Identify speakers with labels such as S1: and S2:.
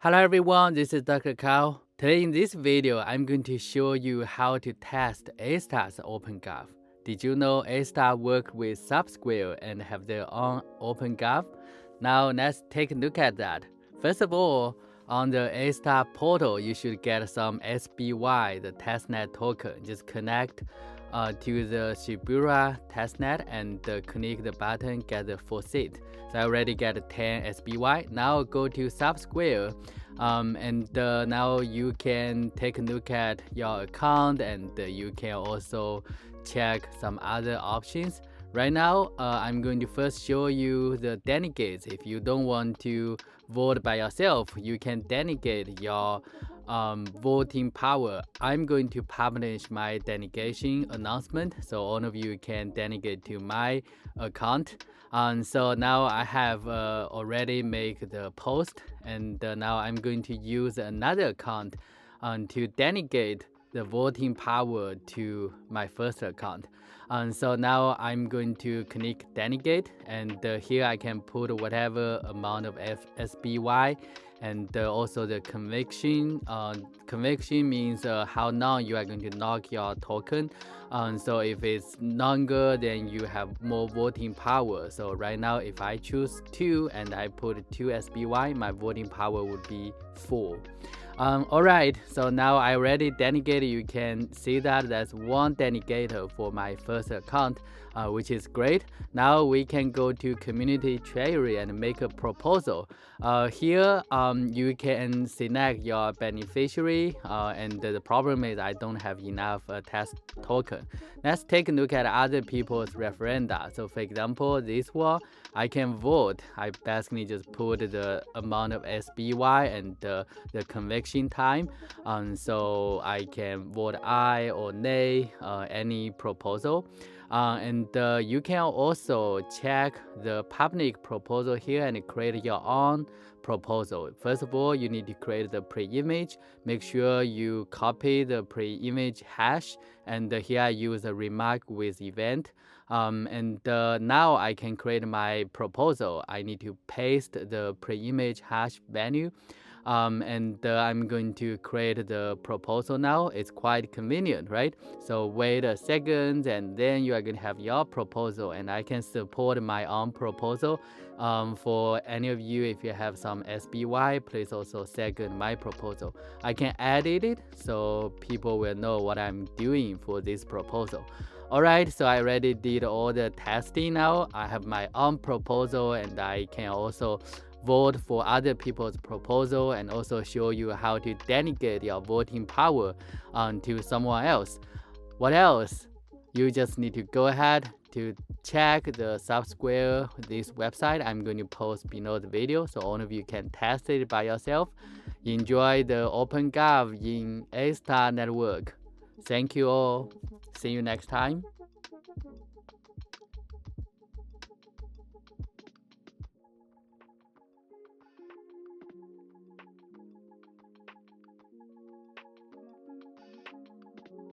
S1: Hello everyone, this is Dr. Kao. Today in this video, I'm going to show you how to test ASTAR's OpenGov. Did you know ASTAR work with SubSquare and have their own OpenGov? Now let's take a look at that. First of all, on the ASTAR portal, you should get some SBY, the Testnet token. Just connect to the Shibura Testnet and click the button, get the full seat. So I already get 10 SBY. Now go to SubSquare and now you can take a look at your account and you can also check some other options. Right now, I'm going to first show you the delegates. If you don't want to vote by yourself, you can delegate your voting power. I'm going to publish my delegation announcement so all of you can delegate to my account. So now I have already made the post, and now I'm going to use another account to delegate the voting power to my first account. So now I'm going to click delegate, and here I can put whatever amount of SBY, and also the conviction. Conviction means how long you are going to lock your token. So if it's longer, then you have more voting power. So right now, if I choose 2 and I put 2 SBY, my voting power would be 4. Alright, so now I already delegated. You can see that there's one delegator for my first account, which is great. Now we can go to community treasury and make a proposal. Here you can select your beneficiary, and the problem is I don't have enough test token. Let's take a look at other people's referenda. So for example, this one, I can vote. I basically just put the amount of SBY and the conviction time, so I can vote aye or nay any proposal. And you can also check the public proposal here and create your own proposal. First of all, you need to create the preimage. Make sure you copy the preimage hash, and here I use a remark with event. And now I can create my proposal. I need to paste the preimage hash value. And I'm going to create the proposal now. It's quite convenient, right? So wait a second, and then you are going to have your proposal, and I can support my own proposal. For any of you, if you have some SBY, please also second my proposal. I can edit it so people will know what I'm doing for this proposal. Alright, so I already did all the testing now. I have my own proposal, and I can also vote for other people's proposal and also show you how to delegate your voting power to someone else. What else? You just need to go ahead to check the SubSquare, this website. I'm going to post below the video so all of you can test it by yourself. Enjoy the OpenGov in ASTAR network. Thank you all. See you next time.